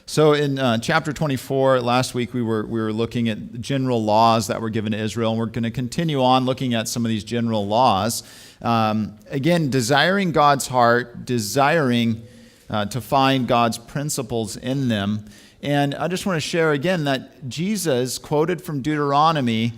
So in chapter 24, last week we were looking at general laws that were given to Israel, and we're going to continue on looking at some of these general laws. Again, desiring God's heart, desiring to find God's principles in them. And I just want to share again that Jesus quoted from Deuteronomy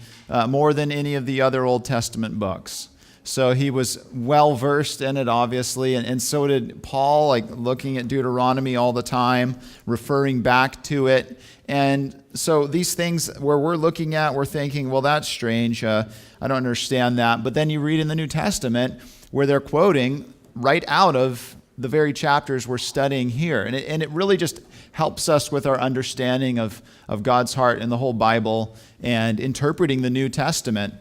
more than any of the other Old Testament books. So he was well-versed in it, obviously, and so did Paul, like looking at Deuteronomy all the time, referring back to it. And so these things where we're looking at, we're thinking, well, that's strange. I don't understand that. But then you read in the New Testament where they're quoting right out of the very chapters we're studying here. And it really just helps us with our understanding of God's heart in the whole Bible and interpreting the New Testament.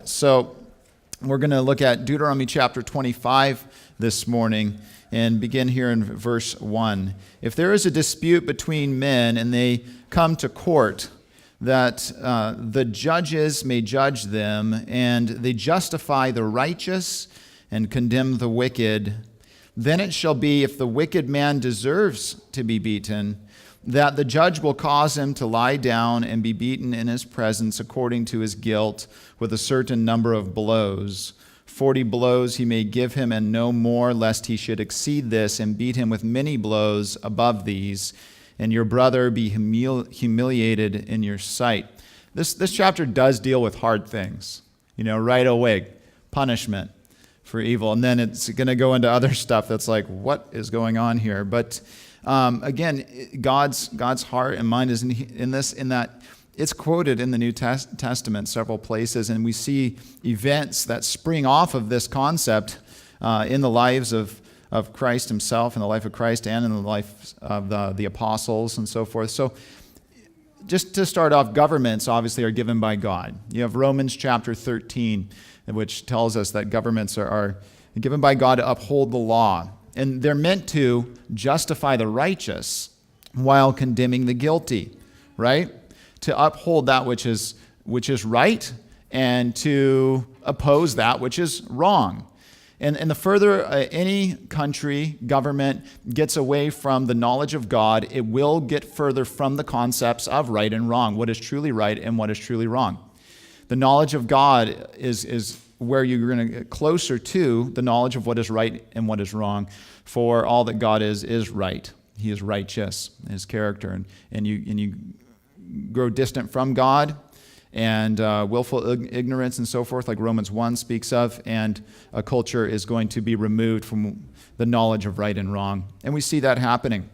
So we're going to look at Deuteronomy chapter 25 this morning and begin here in verse 1. If there is a dispute between men and they come to court, that the judges may judge them, and they justify the righteous and condemn the wicked, then it shall be, if the wicked man deserves to be beaten, that the judge will cause him to lie down and be beaten in his presence according to his guilt with a certain number of blows. 40 blows he may give him and no more, lest he should exceed this and beat him with many blows above these, and your brother be humiliated in your sight. This chapter does deal with hard things, right away, punishment for evil. And then it's going to go into other stuff that's like, what is going on here? But again, God's heart and mind is in that it's quoted in the New Testament several places, and we see events that spring off of this concept in the lives of Christ himself, in the life of Christ, and in the life of the apostles and so forth. So just to start off, governments obviously are given by God. You have Romans chapter 13, which tells us that governments are given by God to uphold the law. And they're meant to justify the righteous while condemning the guilty, right? To uphold that which is right and to oppose that which is wrong. And the further any country, government gets away from the knowledge of God, it will get further from the concepts of right and wrong, what is truly right and what is truly wrong. The knowledge of God is where you're going to get closer to the knowledge of what is right and what is wrong. For all that God is right. He is righteous in his character. And you grow distant from God and willful ignorance and so forth, like Romans 1 speaks of, and a culture is going to be removed from the knowledge of right and wrong. And we see that happening,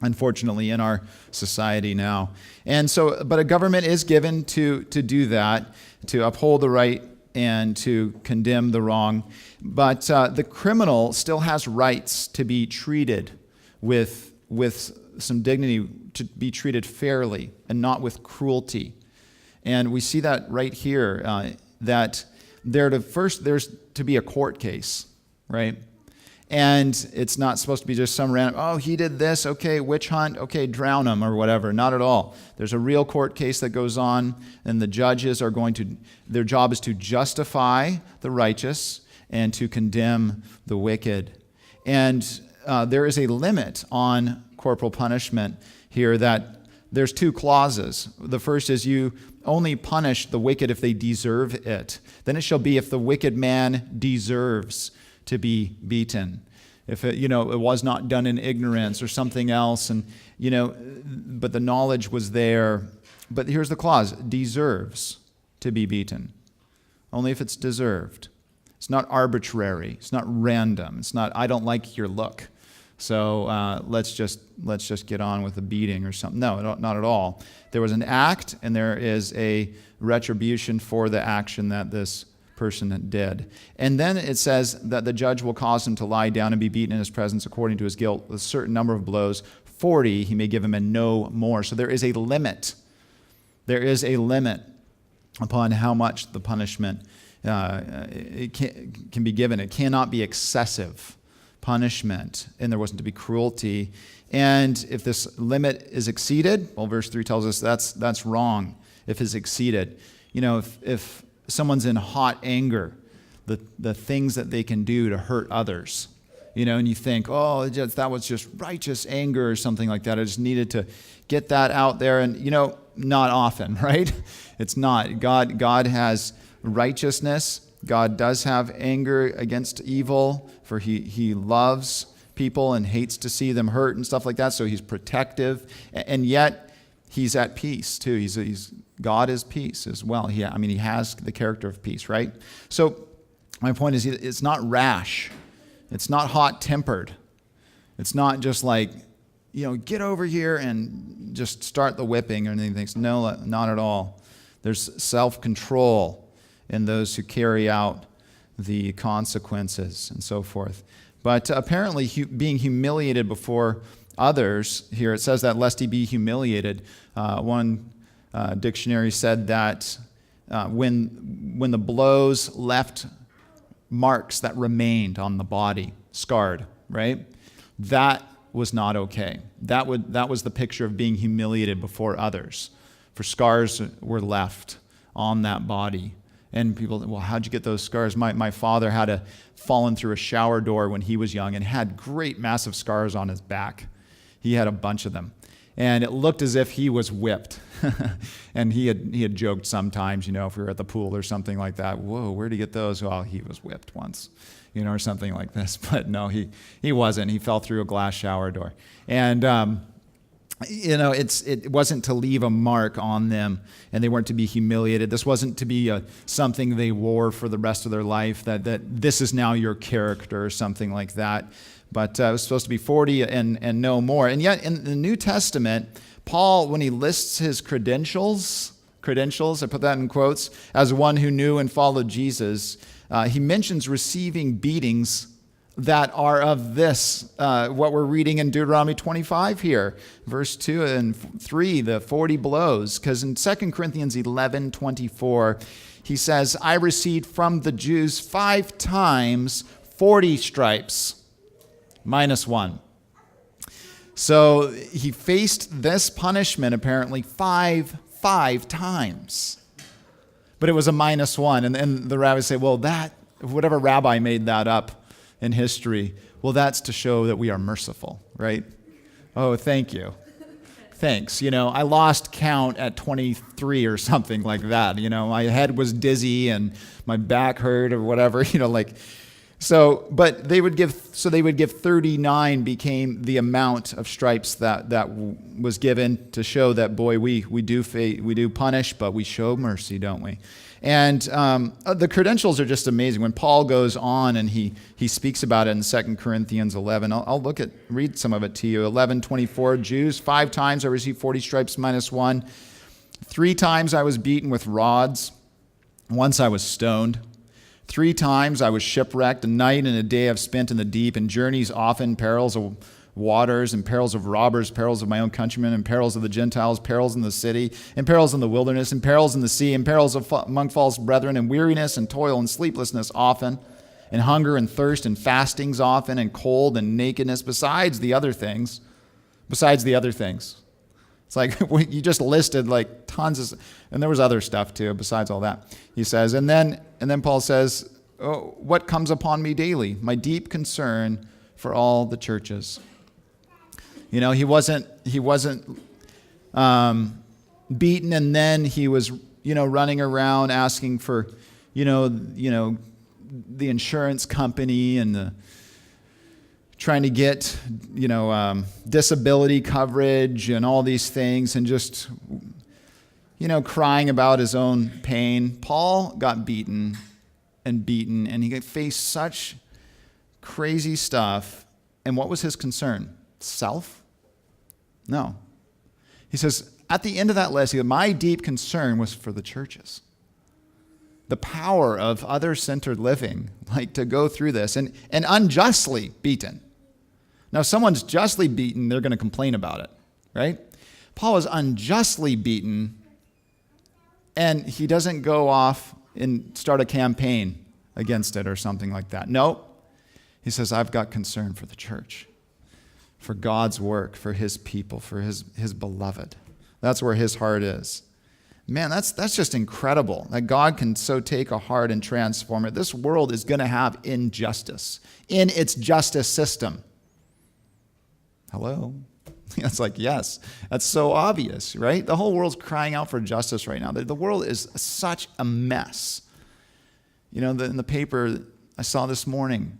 unfortunately, in our society now. And so, but a government is given to do that, to uphold the right and to condemn the wrong. But the criminal still has rights to be treated with some dignity, to be treated fairly and not with cruelty. And we see that right here, that there's to be a court case, right? And it's not supposed to be just some random, oh, he did this, okay, witch hunt, okay, drown him or whatever. Not at all. There's a real court case that goes on, and the judges are their job is to justify the righteous and to condemn the wicked. And there is a limit on corporal punishment here, that there's two clauses. The first is you only punish the wicked if they deserve it. Then it shall be if the wicked man deserves to be beaten. If it was not done in ignorance or something else, and but the knowledge was there. But here's the clause: deserves to be beaten. Only if it's deserved. It's not arbitrary. It's not random. It's not, I don't like your look, so let's just get on with the beating or something. No, not at all. There was an act, and there is a retribution for the action that this person did. And then it says that the judge will cause him to lie down and be beaten in his presence according to his guilt with a certain number of blows. 40 he may give him and no more. So there is a limit. There is a limit upon how much the punishment it can be given. It cannot be excessive punishment, and there wasn't to be cruelty. And if this limit is exceeded, well, verse 3 tells us that's wrong if it's exceeded. If someone's in hot anger, the things that they can do to hurt others, and you think, oh, that was just righteous anger or something like that. I just needed to get that out there. And, not often, right? It's not. God has righteousness. God does have anger against evil, for he loves people and hates to see them hurt and stuff like that. So he's protective, and yet he's at peace too. God is peace as well. He has the character of peace, right? So my point is, it's not rash. It's not hot-tempered. It's not just like, get over here and just start the whipping or anything. No, not at all. There's self-control in those who carry out the consequences and so forth. But apparently being humiliated before others, here it says that lest he be humiliated. One dictionary said that when the blows left marks that remained on the body, scarred, right? That was not okay. That was the picture of being humiliated before others. For scars were left on that body. And people, well, how'd you get those scars? My father had fallen through a shower door when he was young and had great massive scars on his back. He had a bunch of them. And it looked as if he was whipped. And he had joked sometimes, if we were at the pool or something like that, whoa, where'd he get those? Well, he was whipped once, or something like this. But no, he wasn't. He fell through a glass shower door. And, it wasn't to leave a mark on them, and they weren't to be humiliated. This wasn't to be something they wore for the rest of their life, that this is now your character or something like that. But it was supposed to be 40 and no more. And yet in the New Testament, Paul, when he lists his credentials, I put that in quotes, as one who knew and followed Jesus, he mentions receiving beatings that are of this, what we're reading in Deuteronomy 25 here, verse 2 and 3, the 40 blows. Because in 2 Corinthians 11:24, he says, I received from the Jews 5 times 40 stripes, minus 1. So he faced this punishment apparently five times. But it was a minus 1. And the rabbis say, well, whatever rabbi made that up in history, well, that's to show that we are merciful, right? Oh, thank you. Thanks. I lost count at 23 or something like that. My head was dizzy and my back hurt or whatever, but they would give 39 became the amount of stripes that was given to show that, boy, we do punish, but we show mercy, don't we? And the credentials are just amazing. When Paul goes on and he speaks about it in 2 Corinthians 11, I'll read some of it to you. 11:24, Jews, 5 times I received 40 stripes minus 1. 3 times I was beaten with rods. Once I was stoned. 3 times I was shipwrecked. A night and a day I've spent in the deep, and journeys often, perils of waters, and perils of robbers, perils of my own countrymen, and perils of the Gentiles, perils in the city, and perils in the wilderness, and perils in the sea, and perils among false brethren, and weariness, and toil, and sleeplessness often, and hunger, and thirst, and fastings often, and cold, and nakedness, besides the other things. It's like you just listed like tons of, and there was other stuff too besides all that. He says, and then Paul says, oh, what comes upon me daily? My deep concern for all the churches. He wasn't beaten, and then he was running around asking for the insurance company and trying to get disability coverage and all these things, and just crying about his own pain. Paul got beaten, and he faced such crazy stuff. And what was his concern? Self? No. He says, at the end of that list, my deep concern was for the churches. The power of other-centered living, like to go through this, and unjustly beaten. Now, if someone's justly beaten, they're going to complain about it, right? Paul was unjustly beaten, and he doesn't go off and start a campaign against it or something like that. No. He says, I've got concern for the church, for God's work, for his people, for his beloved. That's where his heart is. Man, that's just incredible that God can so take a heart and transform it. This world is going to have injustice in its justice system. Hello? It's like, yes, that's so obvious, right? The whole world's crying out for justice right now. The world is such a mess. You know, in the paper I saw this morning,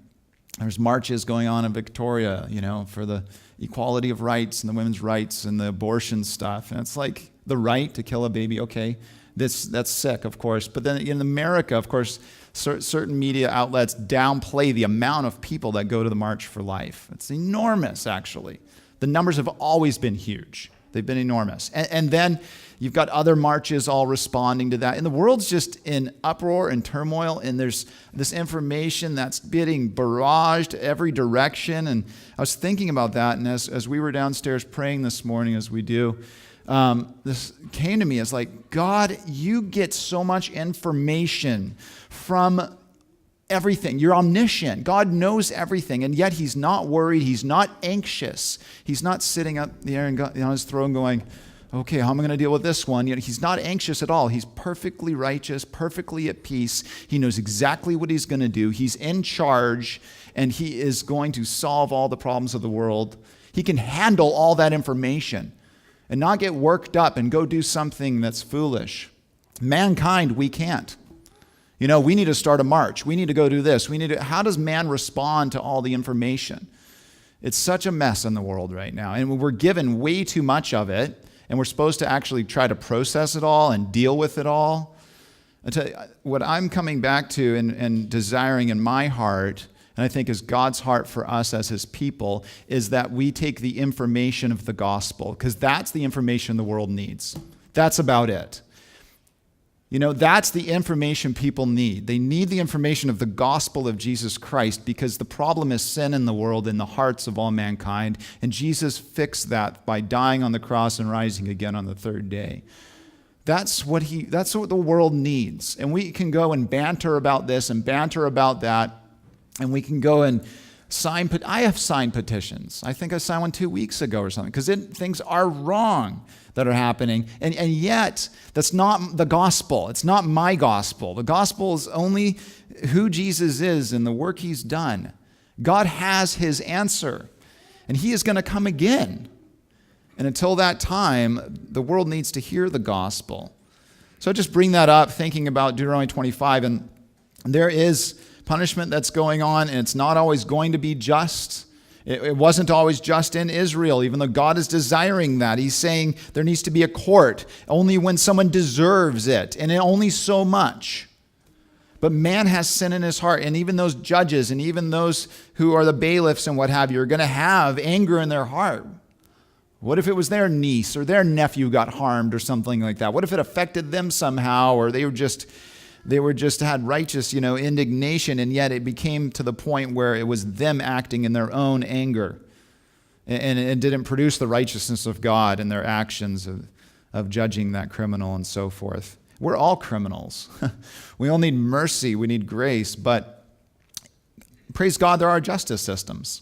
there's marches going on in Victoria, for the equality of rights and the women's rights and the abortion stuff. And it's like the right to kill a baby, okay, that's sick, of course. But then in America, of course, certain media outlets downplay the amount of people that go to the March for Life. It's enormous, actually. The numbers have always been huge. They've been enormous. And then you've got other marches all responding to that. And the world's just in uproar and turmoil, and there's this information that's getting barraged every direction. And I was thinking about that, and as we were downstairs praying this morning, as we do, this came to me as like, God, you get so much information from everything. You're omniscient. God knows everything, and yet he's not worried. He's not anxious. He's not sitting up there and on his throne going, okay, how am I going to deal with this one? He's not anxious at all. He's perfectly righteous, perfectly at peace. He knows exactly what he's going to do. He's in charge, and he is going to solve all the problems of the world. He can handle all that information and not get worked up and go do something that's foolish. Mankind, we can't. We need to start a march. We need to go do this. How does man respond to all the information? It's such a mess in the world right now. And we're given way too much of it. And we're supposed to actually try to process it all and deal with it all. I tell you, what I'm coming back to and desiring in my heart, and I think is God's heart for us as his people, is that we take the information of the gospel, because that's the information the world needs. That's about it. That's the information people need. They need the information of the gospel of Jesus Christ, because the problem is sin in the world, in the hearts of all mankind. And Jesus fixed that by dying on the cross and rising again on the third day. That's what the world needs. And we can go and banter about this and banter about that. And we can go and I have signed petitions. I think I signed one 2 weeks ago or something, because things are wrong that are happening. And yet, that's not the gospel. It's not my gospel. The gospel is only who Jesus is and the work he's done. God has his answer, and he is going to come again. And until that time, the world needs to hear the gospel. So I just bring that up, thinking about Deuteronomy 25, and there is punishment that's going on, and it's not always going to be just. It wasn't always just in Israel, even though God is desiring that. He's saying there needs to be a court only when someone deserves it, and only so much. But man has sin in his heart, and even those judges and even those who are the bailiffs and what have you are going to have anger in their heart. What if it was their niece or their nephew got harmed or something like that? What if it affected them somehow, or they were just had righteous, indignation, and yet it became to the point where it was them acting in their own anger, and it didn't produce the righteousness of God in their actions of judging that criminal and so forth. We're all criminals. We all need mercy. We need grace. But praise God, there are justice systems.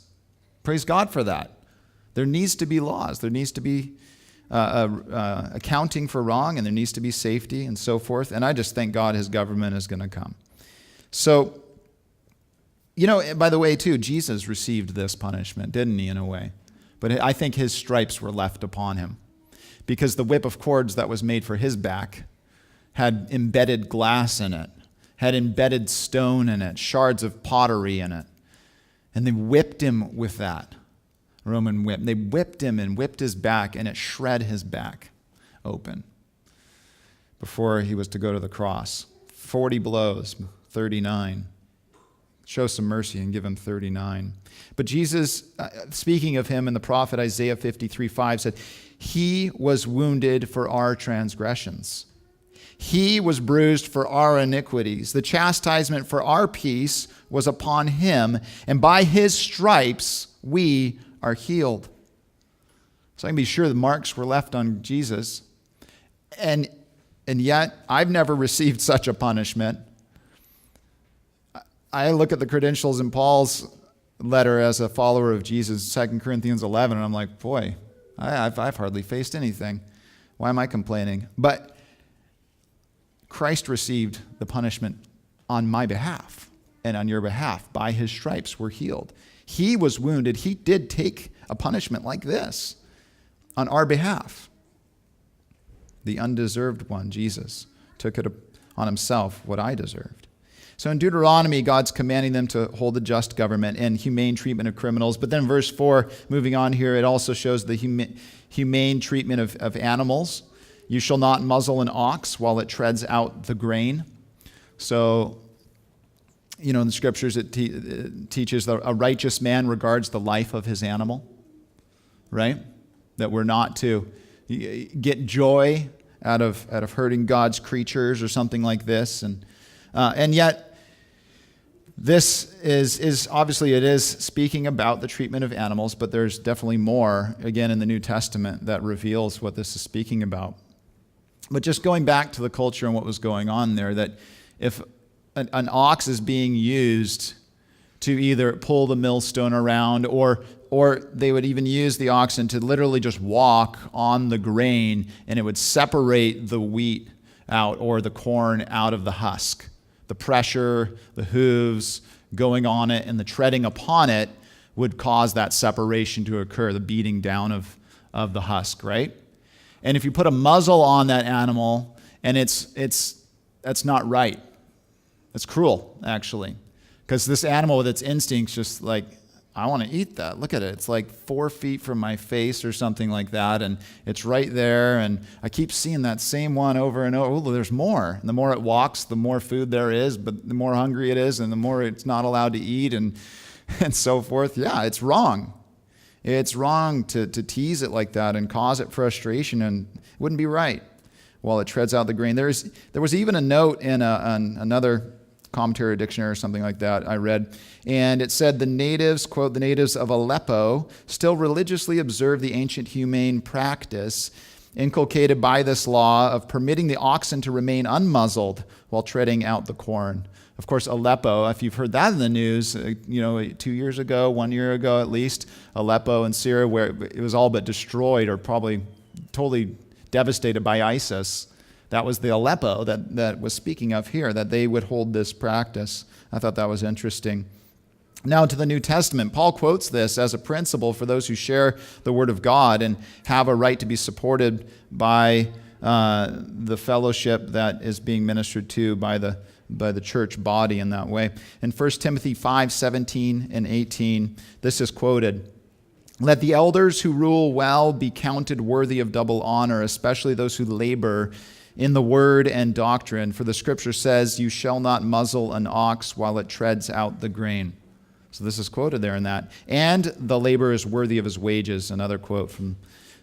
Praise God for that. There needs to be laws. There needs to be accounting for wrong, and there needs to be safety and so forth. And I just thank God his government is going to come. So, by the way, too, Jesus received this punishment, didn't he, in a way? But I think his stripes were left upon him, because the whip of cords that was made for his back had embedded glass in it, had embedded stone in it, shards of pottery in it. And they whipped him with that. Roman whip. They whipped him and whipped his back, and it shred his back open before he was to go to the cross. 40 blows, 39. Show some mercy and give him 39. But Jesus, speaking of him in the prophet Isaiah 53:5, said, he was wounded for our transgressions. He was bruised for our iniquities. The chastisement for our peace was upon him, and by his stripes we are healed. So I can be sure the marks were left on Jesus. And yet, I've never received such a punishment. I look at the credentials in Paul's letter as a follower of Jesus, 2 Corinthians 11, and I'm like, boy, I've hardly faced anything. Why am I complaining? But Christ received the punishment on my behalf and on your behalf. By his stripes we're healed. He was wounded. He did take a punishment like this on our behalf. The undeserved one, Jesus, took it on himself, what I deserved. So in Deuteronomy, God's commanding them to hold a just government and humane treatment of criminals. But then verse 4, moving on here, it also shows the humane treatment of animals. You shall not muzzle an ox while it treads out the grain. So, in the scriptures it teaches that a righteous man regards the life of his animal, right? That we're not to get joy out of hurting God's creatures or something like this. And yet, this is obviously it is speaking about the treatment of animals, but there's definitely more, again, in the New Testament that reveals what this is speaking about. But just going back to the culture and what was going on there, that if an ox is being used to either pull the millstone around or they would even use the oxen to literally just walk on the grain, and it would separate the wheat out or the corn out of the husk. The pressure, the hooves going on it, and the treading upon it would cause that separation to occur, the beating down of the husk, right? And if you put a muzzle on that animal, and that's not right. It's cruel, actually. Because this animal with its instincts just like, I want to eat that. Look at it. It's like 4 feet from my face or something like that, and it's right there, and I keep seeing that same one over and over. Oh, there's more. And the more it walks, the more food there is, but the more hungry it is, and the more it's not allowed to eat, and so forth. Yeah, it's wrong. It's wrong to tease it like that and cause it frustration, and it wouldn't be right while it treads out the grain. There was even a note in another commentary or dictionary or something like that I read, and it said the natives, quote, the natives of Aleppo still religiously observe the ancient humane practice inculcated by this law of permitting the oxen to remain unmuzzled while treading out the corn. Of course, Aleppo, if you've heard that in the news, 2 years ago, 1 year ago at least, Aleppo in Syria, where it was all but destroyed or probably totally devastated by ISIS. That was the Aleppo that was speaking of here, that they would hold this practice. I thought that was interesting. Now to the New Testament. Paul quotes this as a principle for those who share the Word of God and have a right to be supported by the fellowship that is being ministered to by the church body in that way. In 1 Timothy 5:17 and 18, this is quoted. Let the elders who rule well be counted worthy of double honor, especially those who labor in the word and doctrine. For the scripture says, you shall not muzzle an ox while it treads out the grain. So this is quoted there in that. And the laborer is worthy of his wages, another quote from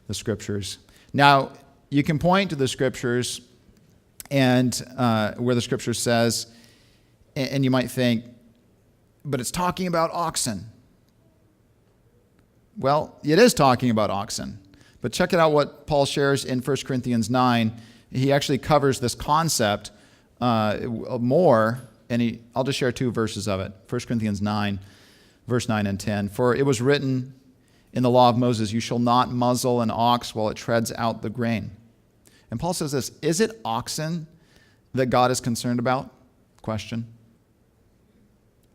the scriptures. Now, you can point to the scriptures and where the scripture says, and you might think, but it's talking about oxen. Well, it is talking about oxen. But check it out what Paul shares in 1 Corinthians 9. He actually covers this concept more, and I'll just share 2 verses of it. 1 Corinthians 9, verse 9 and 10. For it was written in the law of Moses, you shall not muzzle an ox while it treads out the grain. And Paul says this, is it oxen that God is concerned about? Question.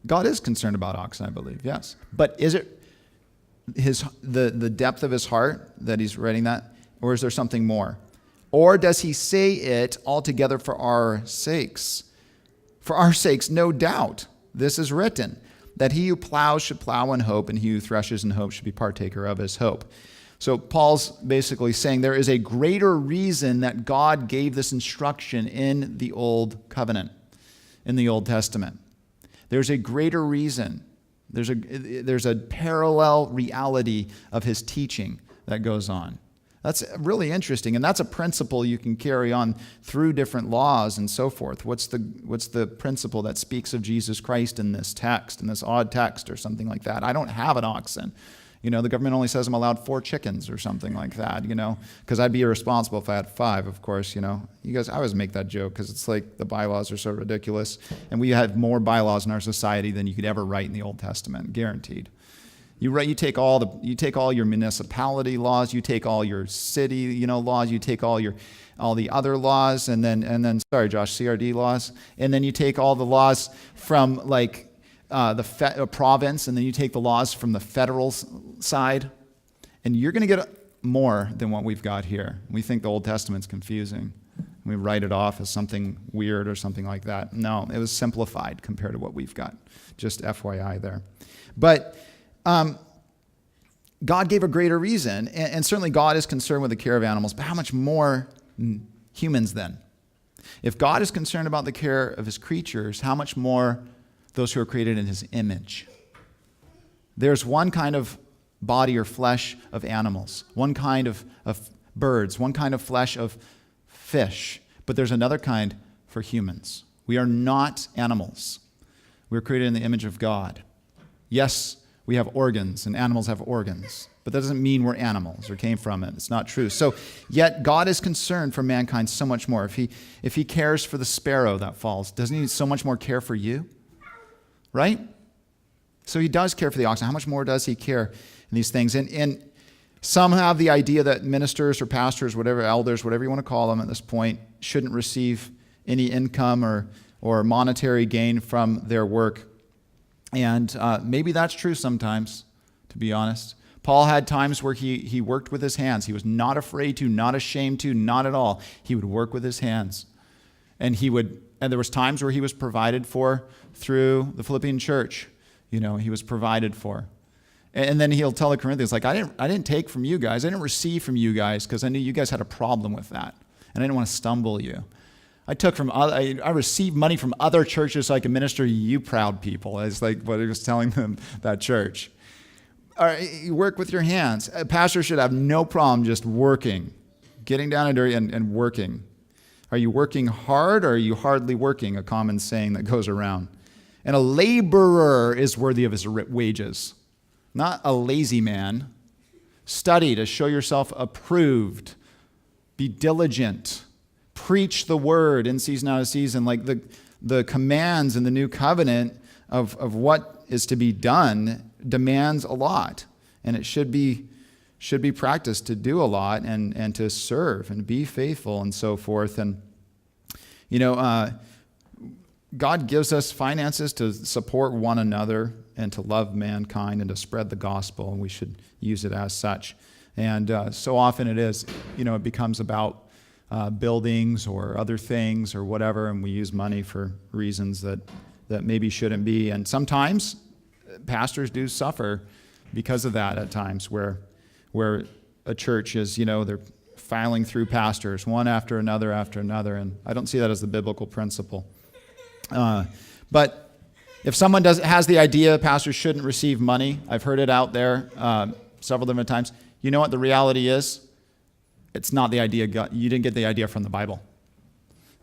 God is concerned about oxen, I believe, yes. But is it the depth of his heart that he's writing that? Or is there something more? Or does he say it altogether for our sakes? For our sakes, no doubt, this is written, that he who plows should plow in hope, and he who threshes in hope should be partaker of his hope. So Paul's basically saying there is a greater reason that God gave this instruction in the Old Covenant, in the Old Testament. There's a greater reason. There's a parallel reality of his teaching that goes on. That's really interesting, and that's a principle you can carry on through different laws and so forth. What's the principle that speaks of Jesus Christ in this text, in this odd text or something like that? I don't have an oxen. The government only says I'm allowed 4 chickens or something like that, because I'd be irresponsible if I had 5, of course, You guys, I always make that joke because it's like the bylaws are so ridiculous, and we have more bylaws in our society than you could ever write in the Old Testament, guaranteed. You take all your municipality laws, you take all your city, laws, you take all the other laws, and then sorry, Josh, CRD laws, and then you take all the laws from like the province, and then you take the laws from the federal side, and you're going to get more than what we've got here. We think the Old Testament's confusing. We write it off as something weird or something like that. No, it was simplified compared to what we've got. Just FYI there. But God gave a greater reason, and certainly God is concerned with the care of animals, but how much more humans then? If God is concerned about the care of his creatures, how much more those who are created in his image? There's one kind of body or flesh of animals, one kind of birds, one kind of flesh of fish, but there's another kind for humans. We are not animals. We're created in the image of God. Yes, we have organs, and animals have organs, but that doesn't mean we're animals or came from it. It's not true. So, yet God is concerned for mankind so much more. If he cares for the sparrow that falls, doesn't he so much more care for you? Right? So he does care for the oxen. How much more does he care in these things? And some have the idea that ministers or pastors, whatever, elders, whatever you want to call them at this point, shouldn't receive any income or monetary gain from their work. And maybe that's true sometimes, to be honest. Paul had times where he worked with his hands. He was not afraid to, not ashamed to, not at all. He would work with his hands. And there was times where he was provided for through the Philippian church. He was provided for. And then he'll tell the Corinthians, like, I didn't take from you guys. I didn't receive from you guys because I knew you guys had a problem with that. And I didn't want to stumble you. I received money from other churches so I could minister to you proud people. It's like what he was telling them, that church. All right, you work with your hands. A pastor should have no problem just working, getting down and dirty and working. Are you working hard or are you hardly working? A common saying that goes around. And a laborer is worthy of his wages, not a lazy man. Study to show yourself approved. Be diligent. Preach the word in season, out of season. Like the commands in the new covenant of what is to be done demands a lot. And it should be practiced to do a lot and to serve and be faithful and so forth. And, God gives us finances to support one another and to love mankind and to spread the gospel, and we should use it as such. And so often it becomes about buildings or other things or whatever, and we use money for reasons that maybe shouldn't be. And sometimes pastors do suffer because of that at times, where a church is, they're filing through pastors one after another, and I don't see that as the biblical principle. But if someone has the idea pastors shouldn't receive money, I've heard it out there several different times. You know what the reality is? It's not the idea. You didn't get the idea from the Bible,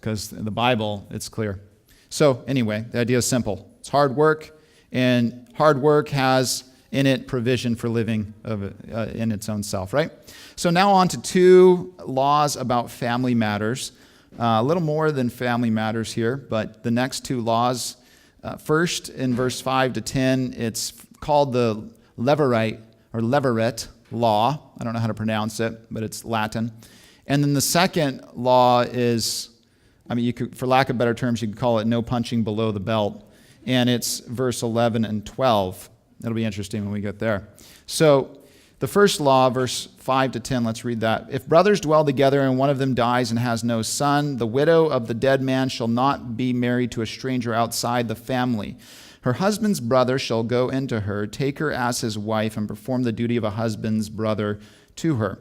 because in the Bible it's clear. So anyway, the idea is simple. It's hard work, and hard work has in it provision for living in its own self, right? So now on to 2 laws about family matters. A little more than family matters here, but the next 2 laws, first in verse 5 to 10, it's called the Levirate law. I don't know how to pronounce it, but it's Latin. And then the second law is, for lack of better terms, you could call it no punching below the belt. And it's verse 11 and 12. It'll be interesting when we get there. So the first law, verse 5 to 10, let's read that. If brothers dwell together and one of them dies and has no son, the widow of the dead man shall not be married to a stranger outside the family. Her husband's brother shall go into her, take her as his wife, and perform the duty of a husband's brother to her.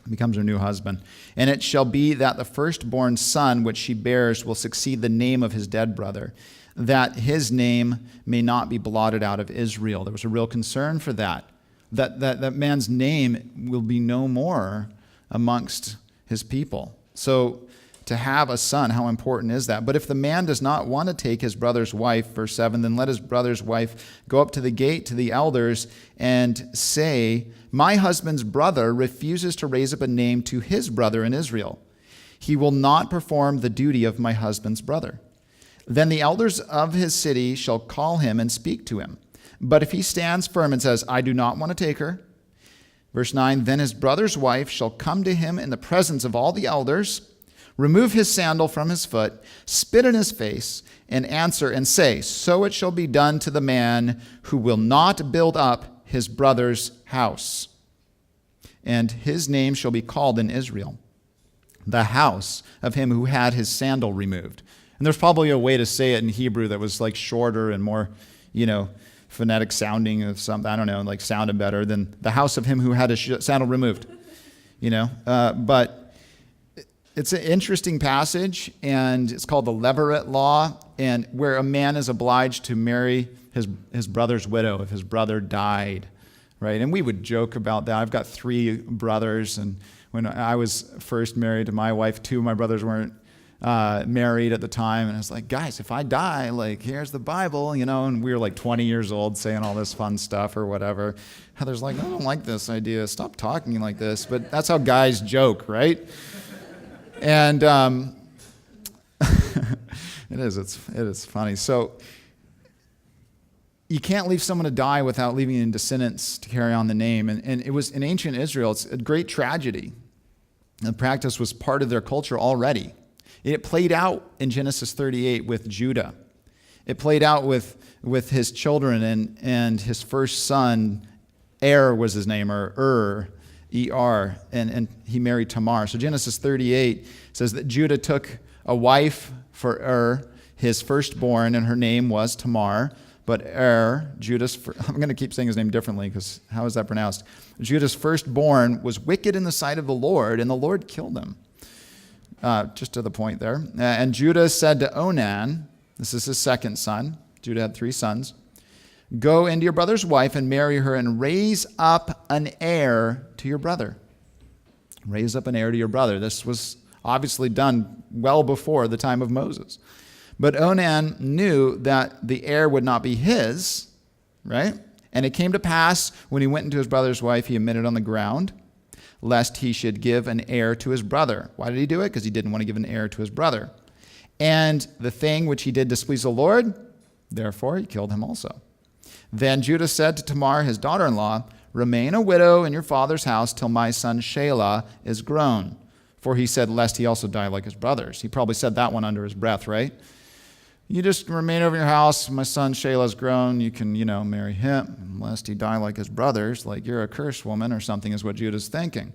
Becomes her new husband. And it shall be that the firstborn son which she bears will succeed the name of his dead brother, that his name may not be blotted out of Israel. There was a real concern for that man's name will be no more amongst his people. So to have a son, how important is that? But if the man does not want to take his brother's wife, verse 7, then let his brother's wife go up to the gate to the elders and say, my husband's brother refuses to raise up a name to his brother in Israel. He will not perform the duty of my husband's brother. Then the elders of his city shall call him and speak to him. But if he stands firm and says, I do not want to take her, verse 9, then his brother's wife shall come to him in the presence of all the elders, remove his sandal from his foot, spit in his face, and answer and say, so it shall be done to the man who will not build up his brother's house. And his name shall be called in Israel, the house of him who had his sandal removed. And there's probably a way to say it in Hebrew that was like shorter and more, phonetic sounding of something, I don't know, like sounded better than the house of him who had his sandal removed, But it's an interesting passage, and it's called the Levirate Law, and where a man is obliged to marry his brother's widow if his brother died, right? And we would joke about that. I've got 3 brothers, and when I was first married to my wife, 2 of my brothers weren't married at the time, and I was like, guys, if I die, like, here's the Bible, and we were like 20 years old saying all this fun stuff or whatever. Heather's like, I don't like this idea. Stop talking like this. But that's how guys joke, right? And it is funny. So you can't leave someone to die without leaving in descendants to carry on the name. And it was in ancient Israel, it's a great tragedy. The practice was part of their culture already. It played out in Genesis 38 with Judah. It played out with his children and his first son, was his name, or E-R, and he married Tamar. So Genesis 38 says that Judah took a wife for his firstborn, and her name was Tamar. But Judah's, I'm going to keep saying his name differently because how is that pronounced? Judah's firstborn was wicked in the sight of the Lord, and the Lord killed him. Just to the point there. And Judah said to Onan, this is his second son. Judah had 3 sons. Go into your brother's wife and marry her and raise up an heir to your brother. Raise up an heir to your brother. This was obviously done well before the time of Moses. But Onan knew that the heir would not be his, right? And it came to pass when he went into his brother's wife, he admitted on the ground, lest he should give an heir to his brother. Why did he do it? Because he didn't want to give an heir to his brother. And the thing which he did displease the Lord, therefore he killed him also. Then Judah said to Tamar, his daughter-in-law, remain a widow in your father's house till my son Shelah is grown. For he said, lest he also die like his brothers. He probably said that one under his breath, right? You just remain over in your house. My son Shelah's grown. You can, marry him, lest he die like his brothers. Like you're a cursed woman or something is what Judah's thinking.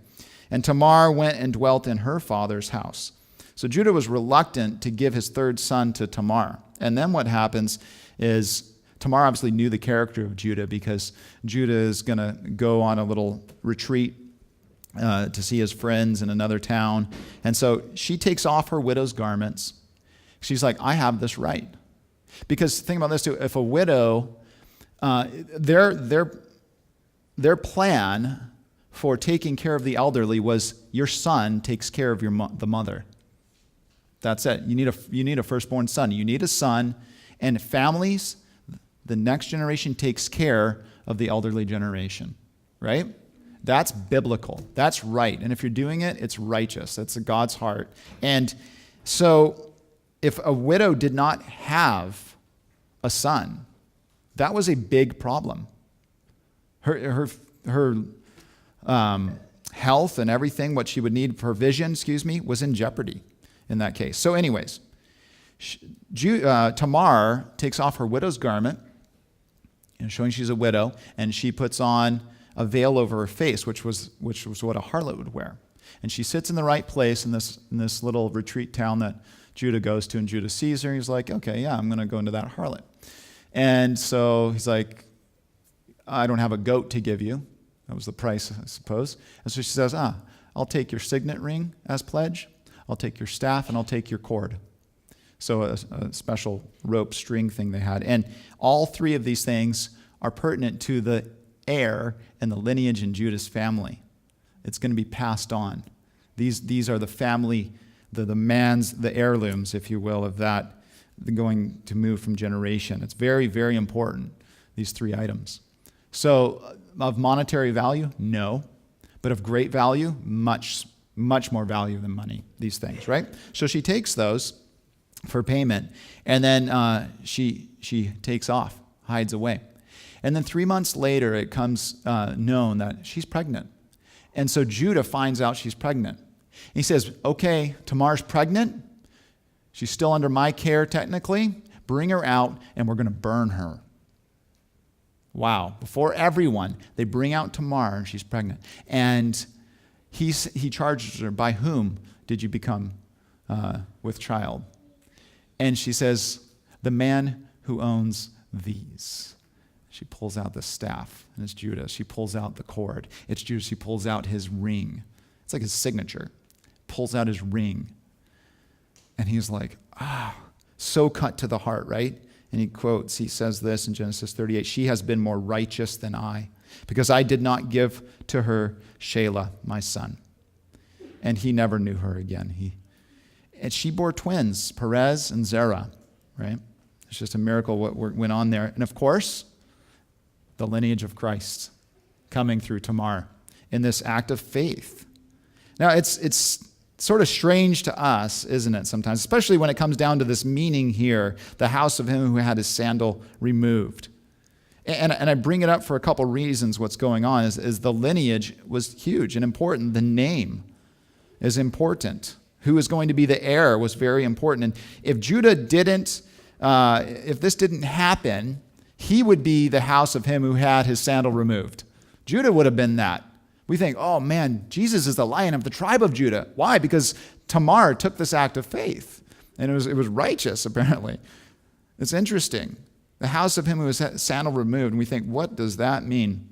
And Tamar went and dwelt in her father's house. So Judah was reluctant to give his 3rd son to Tamar. And then what happens is Tamar obviously knew the character of Judah because Judah is going to go on a little retreat to see his friends in another town. And so she takes off her widow's garments. She's like, I have this right. Because think about this too. If a widow, their plan for taking care of the elderly was your son takes care of the mother. That's it. You need a firstborn son. You need a son. And families, the next generation takes care of the elderly generation. Right? That's biblical. That's right. And if you're doing it, it's righteous. That's God's heart. And so if a widow did not have a son, that was a big problem. Her health and everything, what she would need for vision, was in jeopardy in that case. So anyways, Tamar takes off her widow's garment, showing she's a widow, and she puts on a veil over her face, which was what a harlot would wear. And she sits in the right place in this little retreat town that Judah goes to, and Judah sees her, and he's like, okay, yeah, I'm going to go into that harlot. And so he's like, I don't have a goat to give you. That was the price, I suppose. And so she says, I'll take your signet ring as pledge, I'll take your staff, and I'll take your cord. So a special rope string thing they had. And all 3 of these things are pertinent to the heir and the lineage in Judah's family. It's going to be passed on. These are the family, the heirlooms, if you will, of that going to move from generation. It's very, very important, these 3 items. So of monetary value, no. But of great value, much, much more value than money, these things, right? So she takes those for payment, and then she takes off, hides away. And then 3 months later, it comes known that she's pregnant. And so Judah finds out she's pregnant. And he says, okay, Tamar's pregnant. She's still under my care technically. Bring her out, and we're going to burn her. Wow. Before everyone, they bring out Tamar, and she's pregnant. And he charges her, by whom did you become with child? And she says, the man who owns these. She pulls out the staff, and it's Judah. She pulls out the cord. It's Judah. She pulls out his ring. It's like his signature. Pulls out his ring. And he's like, so cut to the heart, right? And he says this in Genesis 38, she has been more righteous than I, because I did not give to her Shelah, my son. And he never knew her again. And she bore twins, Perez and Zerah, right? It's just a miracle what went on there. And of course, the lineage of Christ coming through Tamar in this act of faith. Now, it's sort of strange to us, isn't it, sometimes, especially when it comes down to this meaning here, the house of him who had his sandal removed. And I bring it up for a couple reasons. What's going on is the lineage was huge and important. The name is important. Who is going to be the heir was very important. And if Judah if this didn't happen, he would be the house of him who had his sandal removed. Judah would have been that. We think, oh man, Jesus is the Lion of the tribe of Judah. Why? Because Tamar took this act of faith, and it was righteous, apparently. It's interesting. The house of him who has sandal removed, and we think, what does that mean?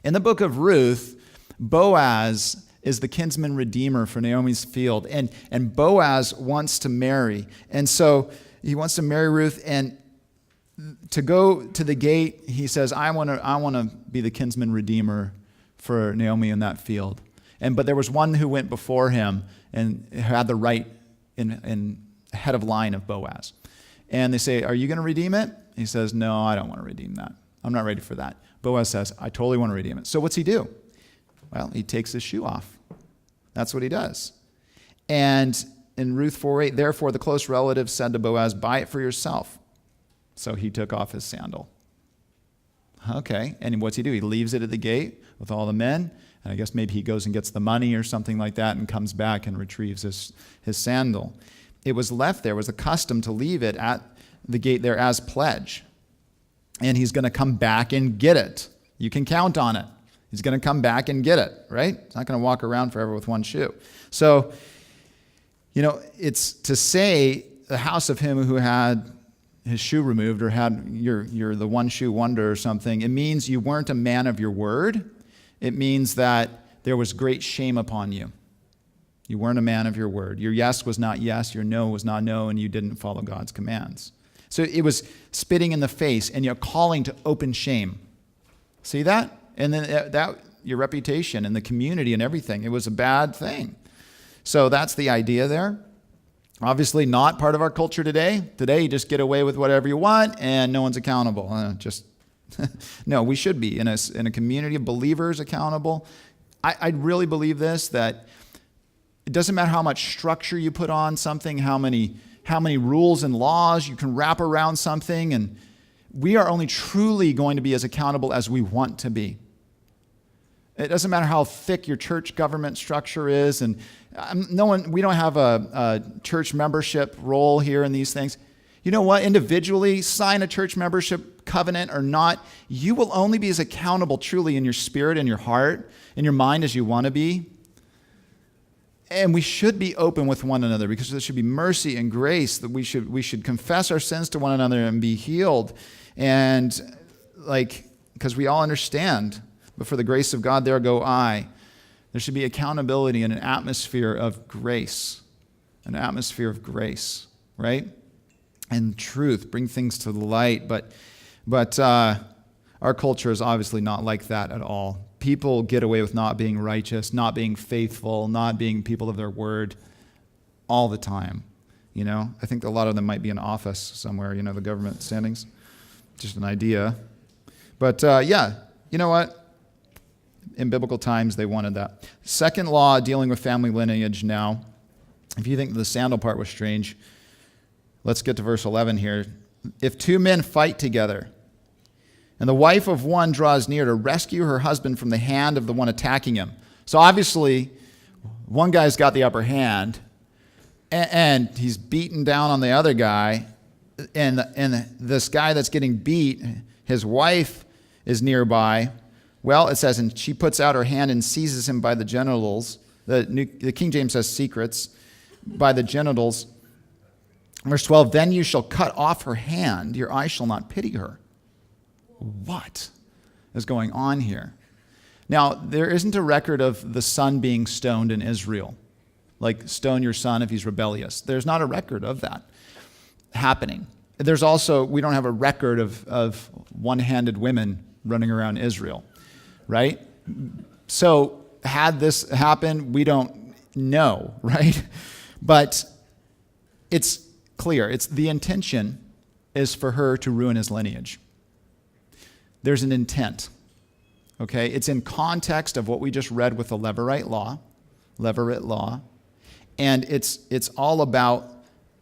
In the book of Ruth, Boaz is the kinsman redeemer for Naomi's field, and Boaz wants to marry. And so he wants to marry Ruth, and to go to the gate, he says, I want to be the kinsman redeemer for Naomi in that field. But there was one who went before him and had the right in head of line of Boaz. And they say, are you going to redeem it? He says, no, I don't want to redeem that. I'm not ready for that. Boaz says, I totally want to redeem it. So what's he do? Well, he takes his shoe off. That's what he does. And in Ruth 4:8, therefore the close relative said to Boaz, buy it for yourself. So he took off his sandal. Okay, and what's he do? He leaves it at the gate with all the men, and I guess maybe he goes and gets the money or something like that and comes back and retrieves his sandal. It was left there. It was a custom to leave it at the gate there as pledge. And he's going to come back and get it. You can count on it. He's going to come back and get it, right? He's not going to walk around forever with one shoe. So, it's to say the house of him who had his shoe removed or had you're the one shoe wonder or something, it means you weren't a man of your word. It means that there was great shame upon you. You weren't a man of your word. Your yes was not yes, your no was not no, and you didn't follow God's commands. So it was spitting in the face, and you're calling to open shame. See that? And then that your reputation and the community and everything, it was a bad thing. So that's the idea there. Obviously not part of our culture today. Today, you just get away with whatever you want, and no one's accountable. No, we should be in a community of believers accountable. I really believe this, that it doesn't matter how much structure you put on something, how many rules and laws you can wrap around something, and we are only truly going to be as accountable as we want to be. It doesn't matter how thick your church government structure is, and we don't have a church membership role here in these things. You know what? Individually, sign a church membership covenant or not, you will only be as accountable truly in your spirit and your heart, in your mind as you want to be. And we should be open with one another because there should be mercy and grace, that we should confess our sins to one another and be healed. And because we all understand, but for the grace of God, there go I. There should be accountability in an atmosphere of grace, right? And truth, bring things to the light. But our culture is obviously not like that at all. People get away with not being righteous, not being faithful, not being people of their word all the time. I think a lot of them might be in office somewhere, the government standings. Just an idea. But you know what? In biblical times, they wanted that. Second law, dealing with family lineage now. If you think the sandal part was strange, let's get to verse 11 here. If two men fight together, And the wife of one draws near to rescue her husband from the hand of the one attacking him. So obviously, one guy's got the upper hand, and he's beaten down on the other guy, and this guy that's getting beat, his wife is nearby. Well, it says, and she puts out her hand and seizes him by the genitals. The King James says secrets, by the genitals. Verse 12, then you shall cut off her hand, your eye shall not pity her. What is going on here? Now, there isn't a record of the son being stoned in Israel. Like, stone your son if he's rebellious. There's not a record of that happening. There's also, we don't have a record of one-handed women running around Israel, right? So, had this happened, we don't know, right? But it's clear. It's the intention is for her to ruin his lineage. There's an intent, okay? It's in context of what we just read with the Levirate law, and it's all about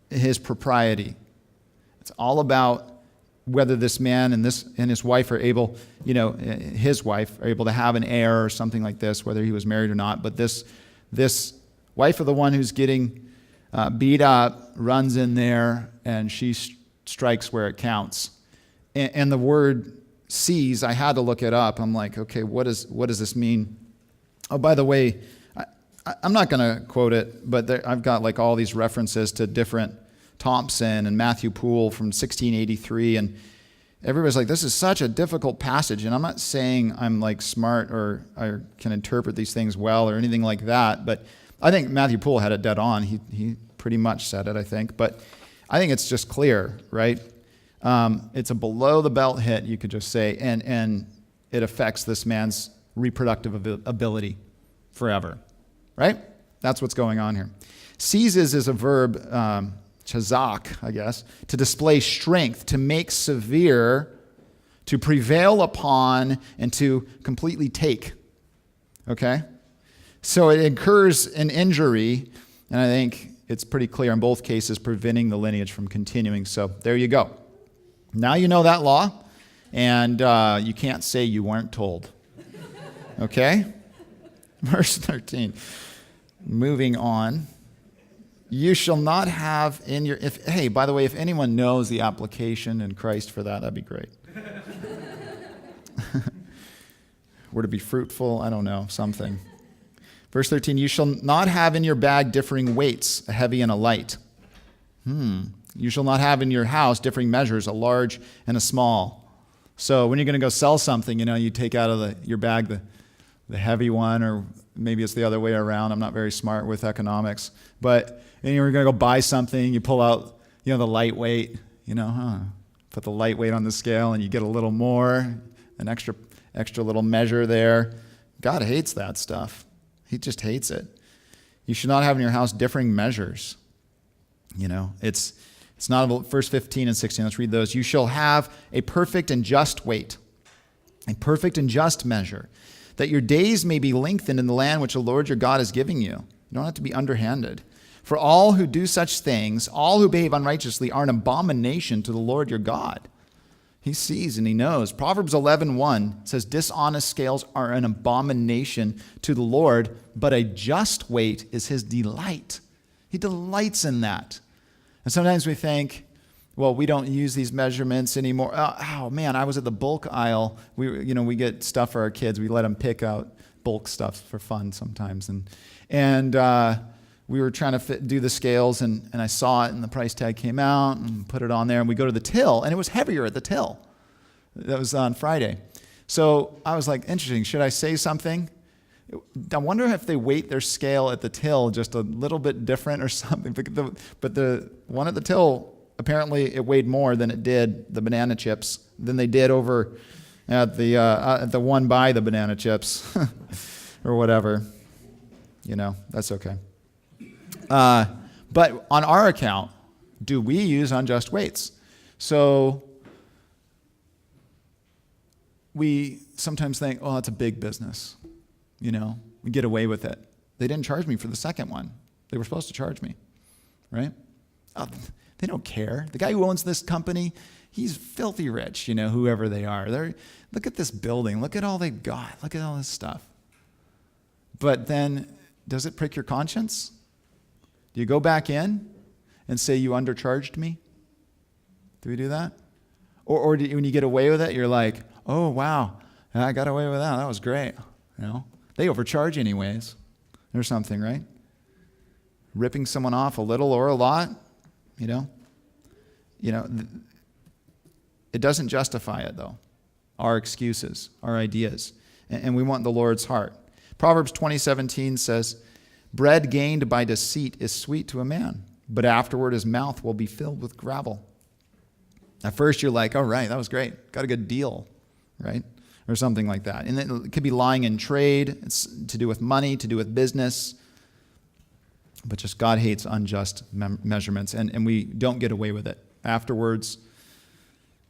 his propriety. It's all about whether this man and his wife are able, his wife are able to have an heir or something like this, whether he was married or not. But this wife of the one who's getting beat up runs in there and she strikes where it counts. And the word seize, I had to look it up. I'm like, okay, what does this mean? Oh, by the way, I'm not going to quote it, but I've got like all these references to different Thompson and Matthew Poole from 1683, and everybody's like, this is such a difficult passage. And I'm not saying I'm like smart or I can interpret these things well or anything like that, but I think Matthew Poole had it dead on. He pretty much said it, I think. But I think it's just clear, right? It's a below the belt hit, you could just say, and it affects this man's reproductive ability forever, right? That's what's going on here. Seizes is a verb, chazak, I guess, to display strength, to make severe, to prevail upon, and to completely take, okay? So it incurs an injury, and I think it's pretty clear in both cases, preventing the lineage from continuing. So there you go. Now you know that law, and you can't say you weren't told. Okay? Verse 13. Moving on. You shall not have in your... Hey, by the way, if anyone knows the application in Christ for that, that'd be great. Were to be fruitful, I don't know, something. Verse 13, you shall not have in your bag differing weights, a heavy and a light. You shall not have in your house differing measures, a large and a small. So when you're going to go sell something, you take out of your bag the heavy one, or maybe it's the other way around. I'm not very smart with economics. But you're going to go buy something, you pull out, the lightweight, put the lightweight on the scale, and you get a little more, an extra little measure there. God hates that stuff. He just hates it. You should not have in your house differing measures. It's not about verse 15 and 16. Let's read those. You shall have a perfect and just weight, a perfect and just measure, that your days may be lengthened in the land which the Lord your God is giving you. You don't have to be underhanded. For all who do such things, all who behave unrighteously, are an abomination to the Lord your God. He sees and he knows. Proverbs 11:1 says, dishonest scales are an abomination to the Lord, but a just weight is his delight. He delights in that. And sometimes we think, well, we don't use these measurements anymore. Oh man, I was at the bulk aisle. We get stuff for our kids. We let them pick out bulk stuff for fun sometimes. And we were trying to do the scales, and I saw it, and the price tag came out, and put it on there, and we go to the till, and it was heavier at the till. That was on Friday. So I was like, interesting, should I say something? I wonder if they weight their scale at the till just a little bit different or something. But the one at the till, apparently it weighed more than it did the banana chips, than they did over at the one by the banana chips or whatever. That's okay. But on our account, do we use unjust weights? So we sometimes think, oh, it's a big business. We get away with it. They didn't charge me for the second one. They were supposed to charge me, right? Oh, they don't care. The guy who owns this company, He's filthy rich, whoever they are. Look at this building. Look at all they've got. Look at all this stuff. But then, does it prick your conscience? Do you go back in and say, you undercharged me? Do we do that? Or when you get away with it, you're like, oh, wow, I got away with that. That was great. They overcharge anyways. Or something, right? Ripping someone off a little or a lot, it doesn't justify it, though. Our excuses, our ideas. And we want the Lord's heart. Proverbs 20:17 says, bread gained by deceit is sweet to a man, but afterward his mouth will be filled with gravel. At first you're like, all right, that was great. Got a good deal, right? Or something like that. And it could be lying in trade. It's to do with money, to do with business. But just God hates unjust measurements, and we don't get away with it. Afterwards,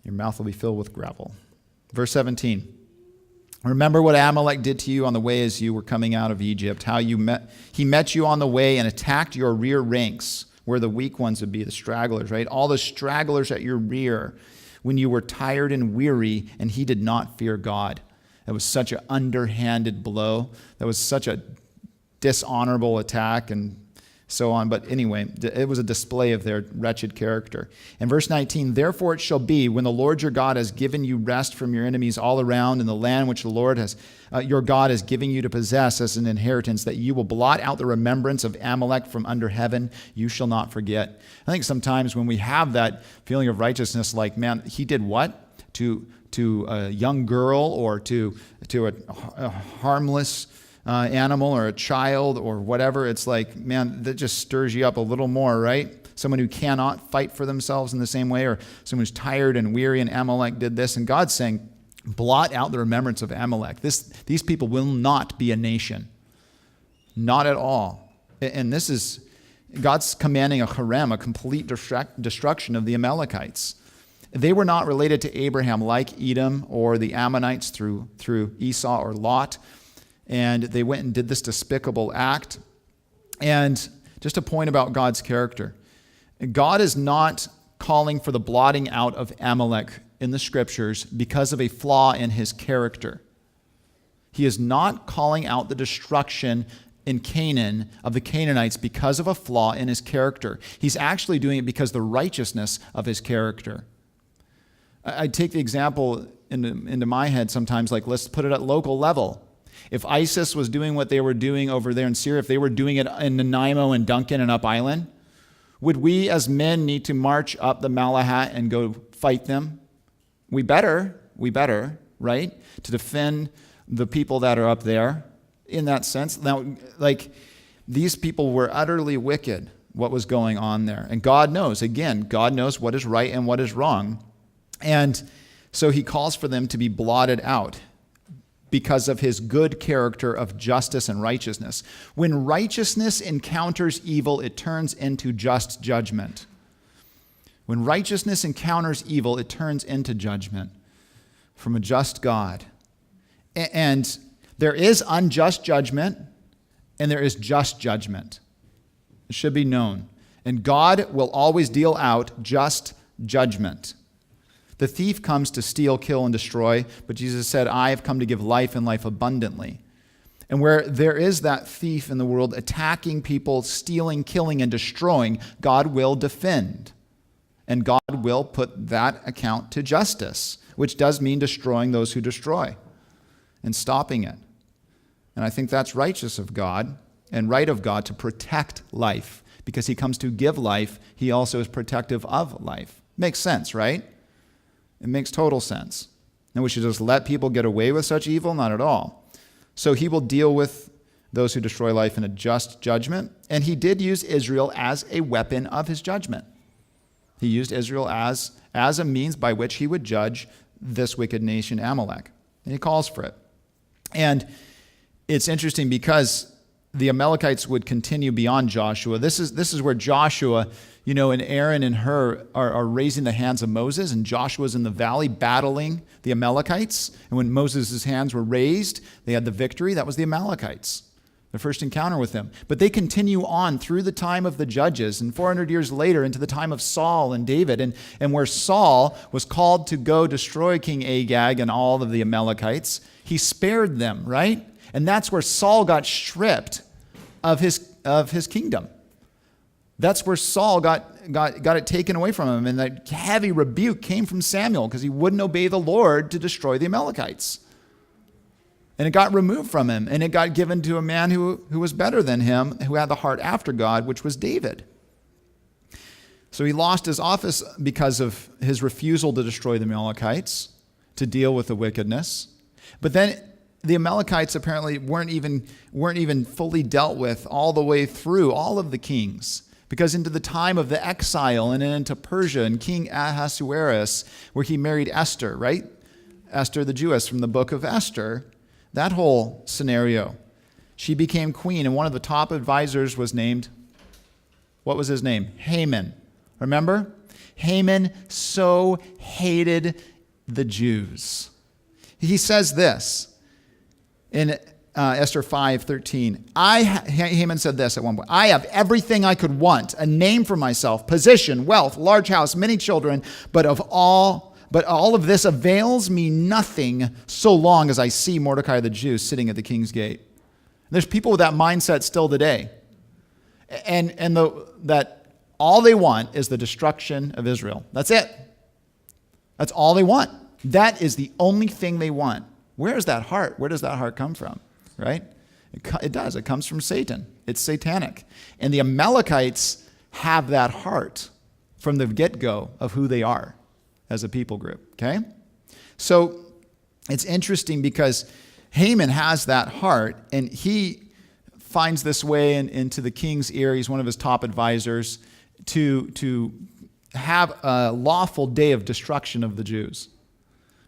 your mouth will be filled with gravel. Verse 17. Remember what Amalek did to you on the way as you were coming out of Egypt, how he met you on the way and attacked your rear ranks, where the weak ones would be, the stragglers, right? All the stragglers at your rear, when you were tired and weary, and he did not fear God. That was such an underhanded blow. That was such a dishonorable attack and so on. But anyway, it was a display of their wretched character. In verse 19, therefore it shall be, when the Lord your God has given you rest from your enemies all around in the land which the Lord your God is giving you to possess as an inheritance, that you will blot out the remembrance of Amalek from under heaven. You shall not forget. I think sometimes when we have that feeling of righteousness, like, man, he did what? To a young girl, or to a harmless animal or a child or whatever, it's like, man, that just stirs you up a little more, right? Someone who cannot fight for themselves in the same way, or someone who's tired and weary, and Amalek did this. And God's saying, blot out the remembrance of Amalek. These people will not be a nation. Not at all. And this is, God's commanding a harem, a complete destruction of the Amalekites. They were not related to Abraham like Edom or the Ammonites through Esau or Lot. And they went and did this despicable act. And just a point about God's character. God is not calling for the blotting out of Amalek in the scriptures because of a flaw in his character. He is not calling out the destruction in Canaan of the Canaanites because of a flaw in his character. He's actually doing it because of the righteousness of his character. I take the example into my head sometimes, like, let's put it at local level. If ISIS was doing what they were doing over there in Syria, if they were doing it in Nanaimo and Duncan and Up Island, would we as men need to march up the Malahat and go fight them? We better, right? To defend the people that are up there in that sense. Now, like, these people were utterly wicked, what was going on there. And God knows what is right and what is wrong. And so he calls for them to be blotted out because of his good character of justice and righteousness. When righteousness encounters evil, it turns into just judgment. When righteousness encounters evil, it turns into judgment from a just God. And there is unjust judgment, and there is just judgment. It should be known. And God will always deal out just judgment. The thief comes to steal, kill, and destroy, but Jesus said, I have come to give life and life abundantly. And where there is that thief in the world attacking people, stealing, killing, and destroying, God will defend. And God will put that account to justice, which does mean destroying those who destroy and stopping it. And I think that's righteous of God and right of God to protect life. Because he comes to give life, he also is protective of life. Makes sense, right? It makes total sense. And we should just let people get away with such evil? Not at all. So he will deal with those who destroy life in a just judgment. And he did use Israel as a weapon of his judgment. He used Israel as a means by which he would judge this wicked nation, Amalek. And he calls for it. And it's interesting because the Amalekites would continue beyond Joshua. This is where Joshua, and Aaron and Hur are raising the hands of Moses, and Joshua's in the valley battling the Amalekites. And when Moses' hands were raised, they had the victory. That was the Amalekites. their first encounter with him. But they continue on through the time of the judges and 400 years later into the time of Saul and David, and where Saul was called to go destroy King Agag and all of the Amalekites. He spared them, right? And that's where Saul got stripped of his kingdom. That's where Saul got it taken away from him. And that heavy rebuke came from Samuel because he wouldn't obey the Lord to destroy the Amalekites. And it got removed from him, and it got given to a man who was better than him, who had the heart after God, which was David. So he lost his office because of his refusal to destroy the Amalekites, to deal with the wickedness. But then the Amalekites apparently weren't even fully dealt with all the way through all of the kings, because into the time of the exile and into Persia and King Ahasuerus, where he married Esther, right? Esther the Jewess from the book of Esther. That whole scenario. She became queen, and one of the top advisors was named, what was his name? Haman. Remember? Haman so hated the Jews. He says this in Esther 5:13. Haman said this at one point. I have everything I could want, a name for myself, position, wealth, large house, many children, but all of this avails me nothing so long as I see Mordecai the Jew sitting at the king's gate. There's people with that mindset still today. And that all they want is the destruction of Israel. That's it. That's all they want. That is the only thing they want. Where is that heart? Where does that heart come from? Right? It does. It comes from Satan. It's satanic. And the Amalekites have that heart from the get-go of who they are as a people group, okay? So it's interesting because Haman has that heart, and he finds this way into the king's ear. He's one of his top advisors to have a lawful day of destruction of the Jews,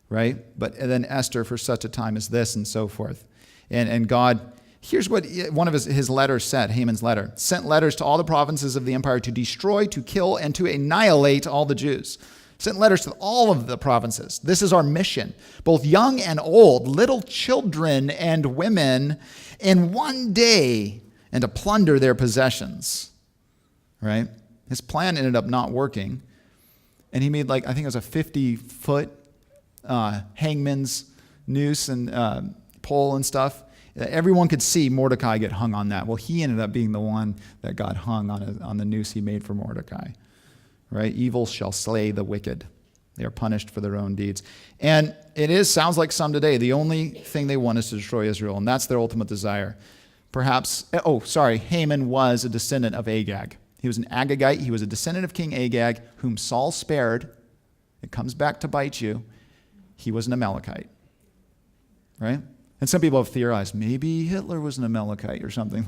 right? But then Esther, for such a time as this, and so forth. And God, here's what one of his letters said, Haman's letter, sent letters to all the provinces of the empire to destroy, to kill, and to annihilate all the Jews. Sent letters to all of the provinces. This is our mission, both young and old, little children and women, in one day, and to plunder their possessions. Right? His plan ended up not working. And he made I think it was a 50-foot hangman's noose and pole and stuff. Everyone could see Mordecai get hung on that. Well, he ended up being the one that got hung on the noose he made for Mordecai. Right? Evil shall slay the wicked. They are punished for their own deeds. And sounds like some today. The only thing they want is to destroy Israel, and that's their ultimate desire. Haman was a descendant of Agag. He was an Agagite. He was a descendant of King Agag, whom Saul spared. It comes back to bite you. He was an Amalekite. Right? And some people have theorized maybe Hitler was an Amalekite or something.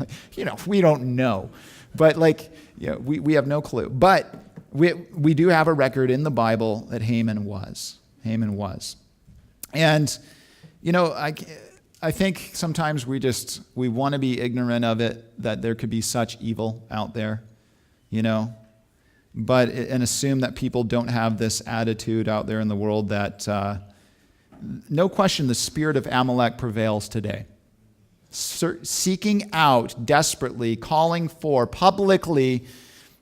We don't know. But we have no clue. But we do have a record in the Bible that Haman was. Haman was. And, I think sometimes we want to be ignorant of it, that there could be such evil out there, and assume that people don't have this attitude out there in the world that, no question, the spirit of Amalek prevails today. Seeking out desperately, calling for publicly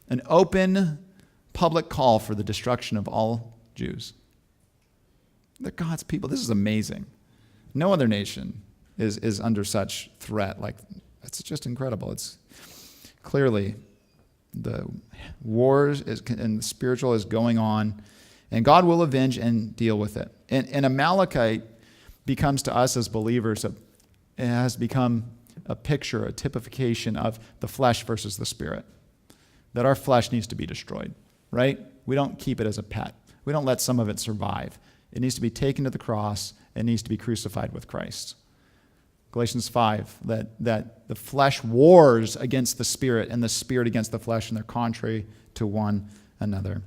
an open public call for the destruction of all Jews. They're God's people. This is amazing. No other nation is under such threat. It's just incredible. It's clearly the wars and the spiritual is going on, and God will avenge and deal with it. And Amalekite becomes to us as believers, it has become a picture, a typification of the flesh versus the spirit. That our flesh needs to be destroyed, right? We don't keep it as a pet. We don't let some of it survive. It needs to be taken to the cross. It needs to be crucified with Christ. Galatians 5, that the flesh wars against the spirit and the spirit against the flesh, and they're contrary to one another.